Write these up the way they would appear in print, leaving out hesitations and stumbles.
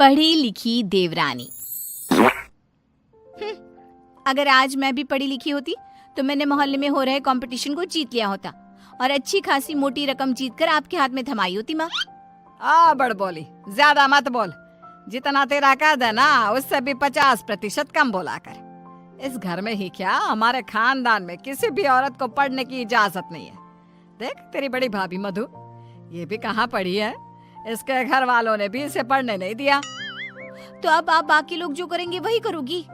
पढ़ी लिखी देवरानी। अगर आज मैं भी पढ़ी लिखी होती तो मैंने मोहल्ले में हो रहे कंपटीशन को जीत लिया होता और अच्छी खासी मोटी रकम जीतकर आपके हाथ में थमाई होती माँ। बड़ बोली, ज्यादा मत बोल। जितना तेरा कद है ना उससे भी 50% कम बोला कर। इस घर में ही क्या, हमारे खानदान में किसी भी औरत को पढ़ने की इजाजत नहीं है। देख तेरी बड़ी भाभी मधु, ये भी कहाँ पढ़ी है, इसके घर वालों ने भी इसे पढ़ने नहीं दिया। तो अब आप बाकी लोग जो करेंगे वही करोगी?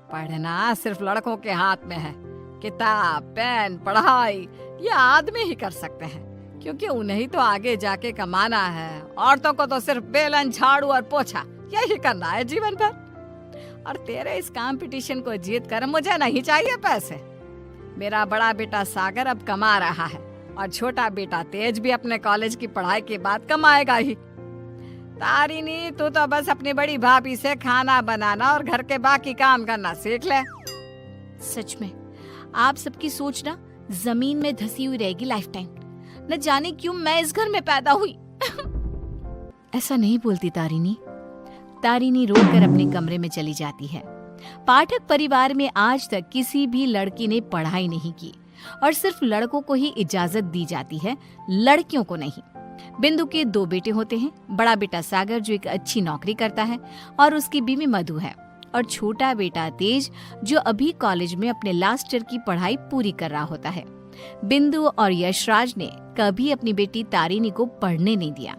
पढ़ना सिर्फ लड़कों के हाथ में है। किताब, पेन, पढ़ाई ये आदमी ही कर सकते हैं, क्योंकि उन्हें ही तो आगे जाके कमाना है। औरतों को तो सिर्फ बेलन, झाड़ू और पोछा यही करना है जीवन भर। और तेरे इस कंपटीशन को जीत कर मुझे नहीं चाहिए पैसे। मेरा बड़ा बेटा सागर अब कमा रहा है और छोटा बेटा तेज भी अपने कॉलेज की पढ़ाई के बाद कमाएगा ही। तारिनी, तू तो बस अपनी बड़ी भाभी से खाना बनाना और घर के बाकी काम करना सीख ले। सच में आप सबकी सोच ना जमीन में धसी हुई रहेगी लाइफ टाइम। न जाने क्यों मैं इस घर में पैदा हुई। ऐसा नहीं बोलती तारिनी। तारिनी रोकर अपने कमरे में चली जाती है। पाठक परिवार में आज तक किसी भी लड़की ने पढ़ाई नहीं की और सिर्फ लड़कों को ही इजाजत दी जाती है, लड़कियों को नहीं। बिंदु के 2 बेटे होते हैं। बड़ा बेटा सागर जो एक अच्छी नौकरी करता है और उसकी बीवी मधु है, और छोटा बेटा तेज जो अभी कॉलेज में अपने लास्ट ईयर की पढ़ाई पूरी कर रहा होता है। बिंदु और यशराज ने कभी अपनी बेटी तारिनी को पढ़ने नहीं दिया,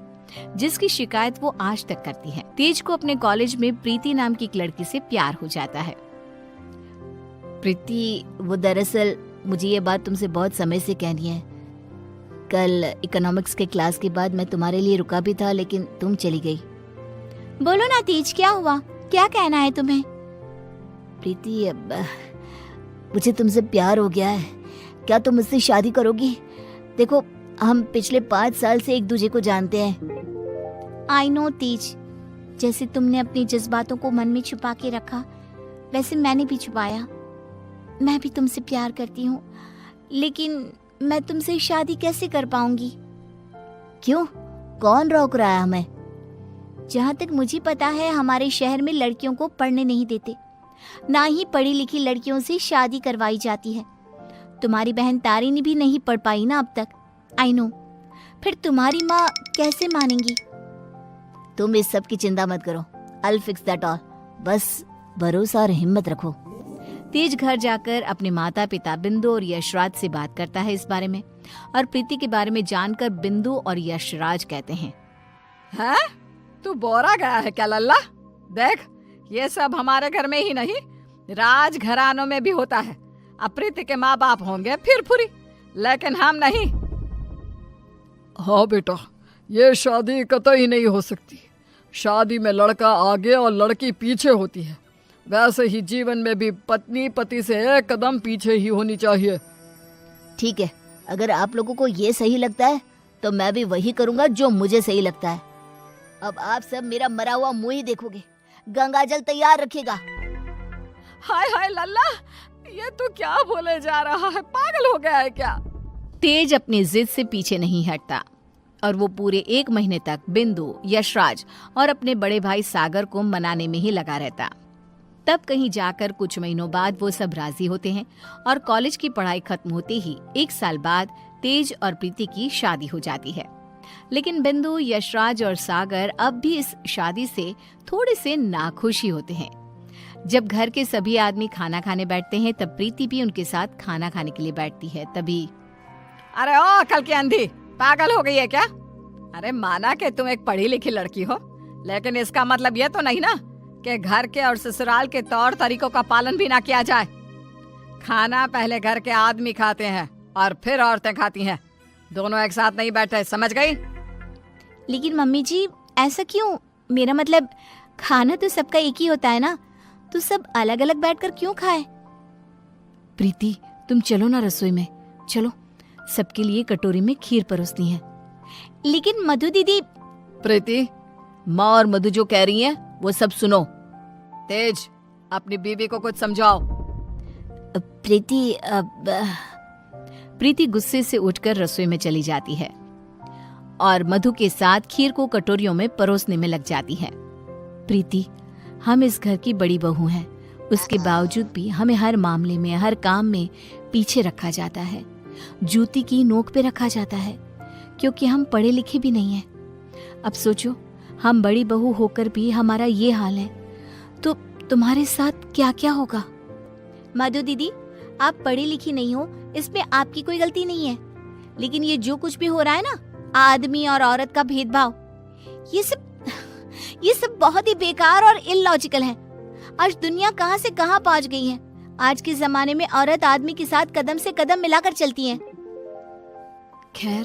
जिसकी शिकायत वो आज तक करती है। तेज को अपने कॉलेज में प्रीति नाम की एक लड़की से प्यार हो जाता है। प्रीति, वो दरअसल मुझे ये बात तुमसे बहुत समय से कहनी है। कल इकोनॉमिक्स के क्लास के बाद मैं तुम्हारे लिए रुका भी था, लेकिन तुम चली गई। बोलो ना तेज, क्या हुआ? क्या कहना है तुम्हें? प्रीति, अब मुझे तुमसे प्यार हो गया है। क्या तुम मुझसे शादी करोगी? देखो, हम पिछले 5 साल से एक दूसरे को जानते हैं। आई नो तेज, जैसे तुमने अपनी जज्बातों को मन में छुपा के रखा, वैसे मैंने भी छुपाया। मैं भी तुमसे प्यार करती हूँ, लेकिन मैं तुमसे शादी कैसे कर पाऊंगी? क्यों? कौन रोक रहा है हमें? जहाँ तक मुझे पता है हमारे शहर में लड़कियों को पढ़ने नहीं देते, ना ही पढ़ी लिखी लड़कियों से शादी करवाई जाती है। तुम्हारी बहन तारिनी भी नहीं पढ़ पाई ना अब तक। आई नो, फिर तुम्हारी माँ कैसे मानेंगी? तुम इस सब की चिंता मत करो। I'll fix that all। बस भरोसा और हिम्मत रखो। तेज घर जाकर अपने माता पिता बिंदु और यशराज से बात करता है इस बारे में, और प्रीति के बारे में जानकर बिंदु और यशराज कहते हैं, हैं? तू बोरा गया है क्या लल्ला? देख, ये सब हमारे घर में ही नहीं, राज घरानों में भी होता है। अब प्रीति के माँ बाप होंगे फिर फुरी, लेकिन हम नहीं। हाँ बेटा, ये शादी कतई नहीं हो सकती। शादी में लड़का आगे और लड़की पीछे होती है। वैसे ही जीवन में भी पत्नी पति से एक कदम पीछे ही होनी चाहिए। ठीक है, अगर आप लोगों को ये सही लगता है तो मैं भी वही करूंगा जो मुझे सही लगता है। अब आप सब मेरा मरा हुआ मुंह ही देखोगे। गंगाजल तैयार रखिएगा। हाय हाय लल्ला, ये तू क्या बोले जा रहा है? पागल हो गया है क्या? तेज अपनी जिद से पीछे नहीं हटता और वो पूरे 1 महीने तक बिंदु, यशराज और अपने बड़े भाई सागर को मनाने में ही लगा रहता। तब कहीं जाकर कुछ महीनों बाद वो सब राजी होते हैं और कॉलेज की पढ़ाई खत्म होते ही 1 साल बाद तेज और प्रीति की शादी हो जाती है। लेकिन बिंदु, यशराज और सागर अब भी इस शादी से थोड़े से नाखुश ही होते हैं। जब घर के सभी आदमी खाना खाने बैठते हैं तब प्रीति भी उनके साथ खाना खाने के लिए बैठती है। तभी, अरे ओ कल की अंधी, पागल हो गई है क्या? अरे माना कि तुम एक पढ़ी लिखी लड़की हो, लेकिन इसका मतलब ये तो नहीं ना कि घर के और ससुराल के तौर तरीकों का पालन भी ना किया जाए। खाना पहले घर के आदमी खाते हैं और फिर औरतें खाती हैं, दोनों एक साथ नहीं बैठे, समझ गई? लेकिन मम्मी जी, ऐसा क्यों? मेरा मतलब खाना तो सबका एक ही होता है ना, तो सब अलग अलग बैठकर क्यों खाए? प्रीति, तुम चलो ना रसोई में, चलो, सबके लिए कटोरी में खीर परोसनी है। लेकिन मधु दीदी। प्रीति, माँ और मधु जो कह रही हैं वो सब सुनो। तेज, अपनी बीवी को कुछ समझाओ। प्रीति गुस्से से उठकर रसोई में चली जाती है और मधु के साथ खीर को कटोरियों में परोसने में लग जाती है। प्रीति, हम इस घर की बड़ी बहू हैं, उसके बावजूद भी हमें हर मामले में, हर काम में पीछे रखा जाता है, जूती की नोक पे रखा जाता है, क्योंकि हम पढ़े लिखे भी नहीं हैं। अब सोचो, हम बड़ी बहू होकर भी हमारा ये हाल है, तो तुम्हारे साथ क्या क्या होगा। मधु दीदी, आप पढ़ी लिखी नहीं हो, इसमें आपकी कोई गलती नहीं है, लेकिन ये जो कुछ भी हो रहा है ना, आदमी और औरत का भेदभाव, ये सब बहुत ही बेकार और इलॉजिकल है। आज दुनिया कहां से कहां पहुंच गई है। आज के जमाने में औरत आदमी के साथ कदम से कदम मिलाकर चलती है। खैर,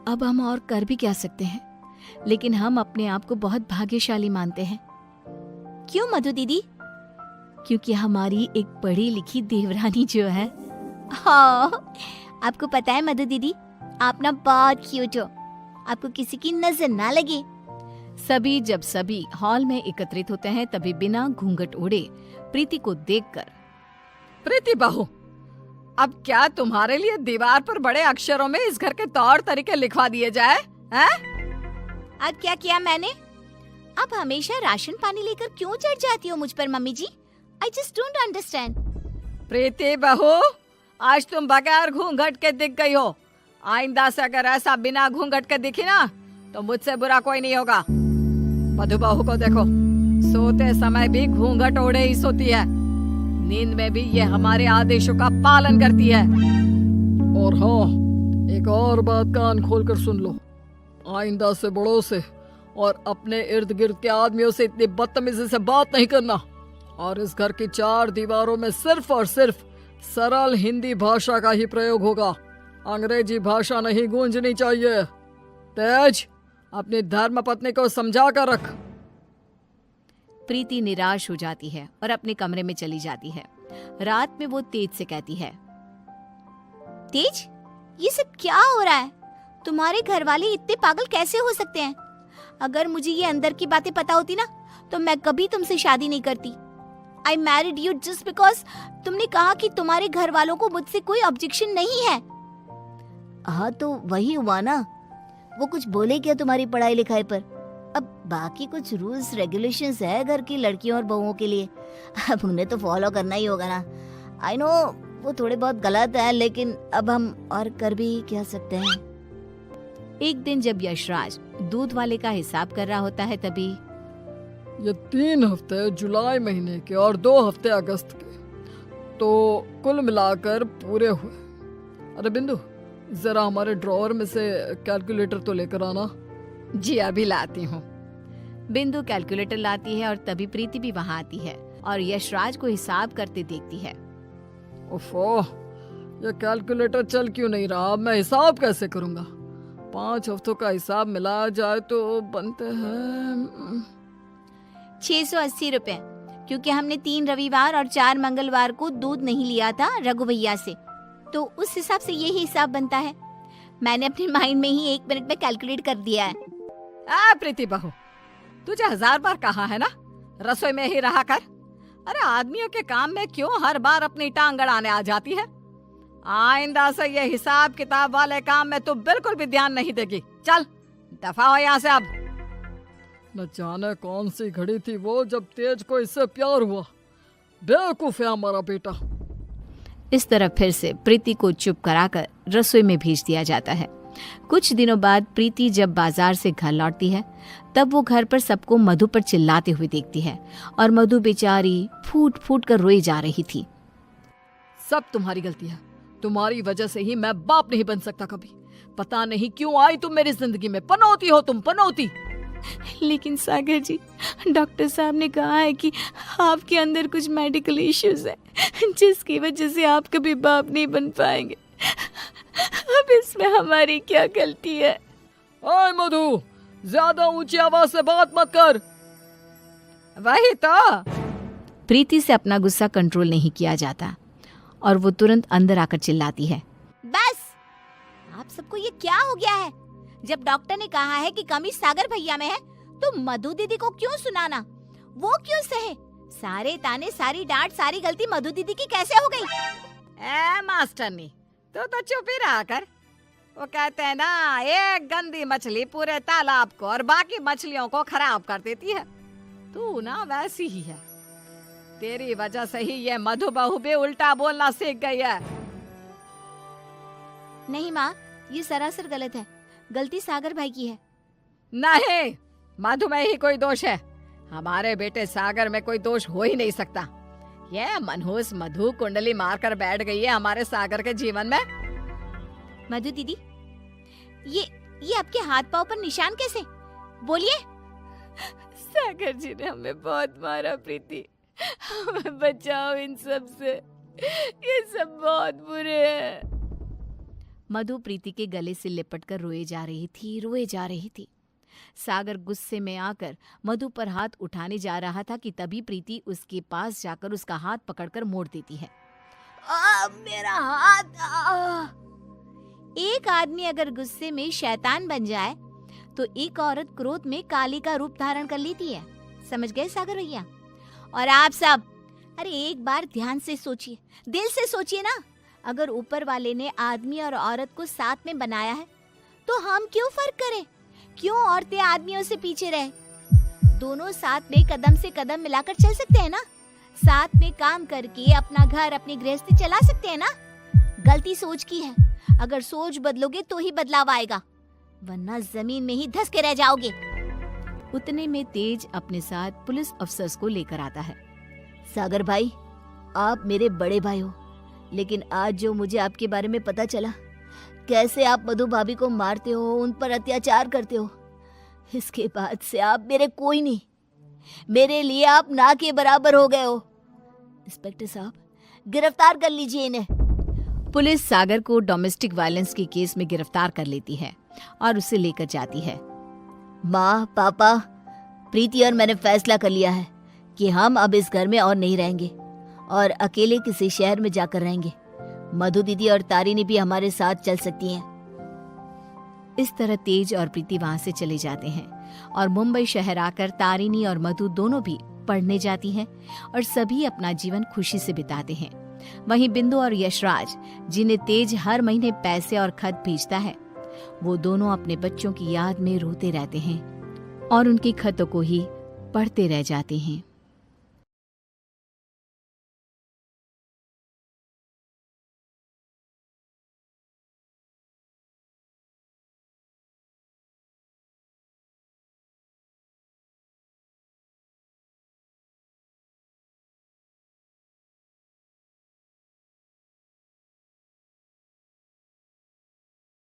अब हम और कर भी क्या सकते हैं, लेकिन हम अपने आप को बहुत भाग्यशाली मानते हैं। क्यों मधु दीदी? क्योंकि हमारी एक पढ़ी लिखी देवरानी जो है। हाँ, आपको पता है मधु दीदी, आप ना बहुत क्यूट हो, आपको किसी की नजर ना लगे। जब सभी हॉल में एकत्रित होते हैं, तभी बिना घूंघट ओढ़े प्रीति को देखकर, प्रीति बहू, अब क्या तुम्हारे लिए दीवार पर बड़े अक्षरों में इस घर के तौर तरीके लिखवा दिए जाए हैं? आज क्या किया मैंने? आप हमेशा राशन पानी लेकर क्यों चढ़ जाती हो मुझ पर मम्मी जी? I just don't understand. Preeti बहू, आज तुम बगैर घूंघट के दिख गई हो। आइंदा से अगर ऐसा बिना घूंघट के दिखी ना, तो मुझसे बुरा कोई नहीं होगा। मधु बहू को देखो, सोते समय भी घूंघट ओढ़े ही सोती है, नींद में भी ये हमारे आदेशों का पालन करती है। और हाँ, एक और बात कान खोल कर सुन लो, आइंदा से बड़ों से और अपने इर्द गिर्द के आदमियों से इतनी बदतमीजी से बात नहीं करना, और इस घर की 4 दीवारों में सिर्फ और सिर्फ सरल हिंदी भाषा का ही प्रयोग होगा। अंग्रेजी भाषा नहीं गूंजनी चाहिए। तेज, अपनी धर्म पत्नी को समझा कर रख। प्रीति निराश हो जाती है और अपने कमरे में चली जाती है। रात में वो तेज से कहती है, तेज, ये सब क्या हो रहा है? तुम्हारे घर वाले इतने पागल कैसे हो सकते हैं? अगर मुझे ये अंदर की बातें पता होती ना, तो मैं कभी तुमसे शादी नहीं करती। I married you just because तुमने कहा कि तुम्हारे घर वालों को मुझसे कोई ऑब्जेक्शन नहीं है। हाँ, तो वही हुआ ना, वो कुछ बोले क्या तुम्हारी पढ़ाई लिखाई पर? अब बाकी कुछ रूल्स रेगुलेशंस है घर की लड़कियों और बहुओं के लिए, अब उन्हें तो फॉलो करना ही होगा ना। आई नो वो थोड़े बहुत गलत है, लेकिन अब हम और कर भी क्या सकते हैं। एक दिन जब यशराज दूध वाले का हिसाब कर रहा होता है, तभी ये 3 हफ्ते जुलाई महीने के और 2 हफ्ते अगस्त के, तो कुल मिलाकर पूरे हुए। अरे बिंदु, जरा हमारे ड्रॉअर में से कैलकुलेटर तो लेकर आना। जी अभी लाती हूँ। बिंदु कैलकुलेटर लाती है और तभी प्रीति भी वहाँ आती है और यशराज को हिसाब करते देखती है। ओफो, ये कैलकुलेटर चल क्यों नहीं रहा? मैं हिसाब कैसे करूंगा? 5 हफ्तों का हिसाब मिलाया जाए तो बनते हैं 680 रुपए, क्योंकि हमने 3 रविवार और 4 मंगलवार को दूध नहीं लिया था रघु भैया से, तो उस हिसाब से यही हिसाब बनता है। मैंने अपने माइंड में ही 1 मिनट में कैलकुलेट कर दिया है। प्रीति बहू, तुझे 1000 बार कहा है ना, रसोई में ही रहा कर। अरे आदमियों के काम में क्यों हर बार अपनी टांग अड़ाने आ जाती है? आइंदा से ये हिसाब किताब वाले काम में तू बिल्कुल भी ध्यान नहीं देगी। चल दफा हो यहाँ से अब। न जाने कौन सी घड़ी थी वो जब तेज को इससे प्यार हुआ। बेवकूफ है हमारा बेटा। इस तरह फिर से प्रीति को चुप कराकर रसोई में भेज दिया जाता है। कुछ दिनों बाद प्रीति जब बाजार से घर लौटती है, तब वो घर पर सबको मधु पर चिल्लाते हुए देखती है और मधु बेचारी फूट फूट कर रोई जा रही थी। सब तुम्हारी गलती है, तुम्हारी वजह से ही मैं बाप नहीं बन सकता कभी। पता नहीं क्यों आई तुम मेरी जिंदगी में, पनौती हो तुम, पनौती। लेकिन सागर जी, डॉक्टर साहब ने कहा है कि आपके अंदर कुछ मेडिकल इश्यूज है, जिसकी वजह से आप कभी बाप नहीं बन पाएंगे। अब इसमें हमारी क्या गलती है? ओए मधु, ज्यादा ऊंची आवाज से बात मत कर। वही तो। प्रीति से अपना गुस्सा कंट्रोल नहीं किया जाता और वो तुरंत अंदर आकर चिल्लाती है, बस, आप सबको ये क्या हो गया है? जब डॉक्टर ने कहा है कि कमी सागर भैया में है, तो मधु दीदी को क्यों सुनाना? वो क्यों सहे? सारे ताने, सारी डांट, सारी गलती मधु दीदी की कैसे हो गई? मास्टरनी, तो चुप ही रहा कर। वो कहते हैं ना, एक गंदी मछली पूरे तालाब को और बाकी मछलियों को खराब कर देती है। तू ना वैसी ही है। तेरी वजह से ही ये मधु बहू भी उल्टा बोलना सीख गई है। नहीं माँ, ये सरासर गलत है। गलती सागर भाई की है। नहीं, मधु में ही कोई दोष है। हमारे बेटे सागर में कोई दोष हो ही नहीं सकता। ये मनहूस मधु कुंडली मारकर बैठ गई है हमारे सागर के जीवन में। मधु दीदी, ये आपके हाथ पाँव पर निशान कैसे? बोलिए। सागर जी ने हमें बहुत मारा प्रीति, हमें बचाओ इन सब से, ये सब बहुत बुरे हैं। मधु प्रीति के गले से लिपटकर रोए जा रही थी। सागर गुस्से में आकर मधु पर हाथ उठाने जा रहा था कि तभी प्रीति उसके पास जाकर उसका हाथ पकड़कर मोड़ देती है। मेरा हाथ। एक आदमी अगर गुस्से में शैतान बन जाए तो एक औरत क्रोध में काली का रूप धारण कर लेती है। समझ गए सागर भैया? और आप सब, अरे एक बार ध्यान से सोचिए, दिल से सोचिए ना। अगर ऊपर वाले ने आदमी और औरत को साथ में बनाया है तो हम क्यों फर्क करें? क्यों औरतें आदमियों से पीछे रहे? दोनों साथ में कदम से कदम मिलाकर चल सकते हैं ना। साथ में काम करके अपना घर, अपनी गृहस्थी चला सकते हैं ना। गलती सोच की है। अगर सोच बदलोगे तो ही बदलाव आएगा, वरना जमीन में ही धंस के रह जाओगे। उतने में तेज अपने साथ पुलिस अफसर्स को लेकर आता है। सागर भाई, आप मेरे बड़े भाई हो, लेकिन आज जो मुझे आपके बारे में पता चला, कैसे आप मधु भाभी को मारते हो, उन पर अत्याचार करते हो, इसके बाद से आप मेरे कोई नहीं। मेरे लिए आप ना के बराबर हो गए हो। इंस्पेक्टर साहब, गिरफ्तार कर लीजिए इन्हें। पुलिस सागर को डोमेस्टिक वायलेंस के केस में गिरफ्तार कर लेती है और उसे लेकर जाती है। माँ, पापा, प्रीति और मैंने फैसला कर लिया है कि हम अब इस घर में और नहीं रहेंगे और अकेले किसी शहर में जाकर रहेंगे। मधु दीदी और तारिनी भी हमारे साथ चल सकती हैं। इस तरह तेज और प्रीति वहां से चले जाते हैं और मुंबई शहर आकर तारिनी और मधु दोनों भी पढ़ने जाती हैं और सभी अपना जीवन खुशी से बिताते हैं। वहीं बिंदु और यशराज, जिन्हें तेज हर महीने पैसे और खत भेजता है, वो दोनों अपने बच्चों की याद में रोते रहते हैं और उनके खतों को ही पढ़ते रह जाते हैं।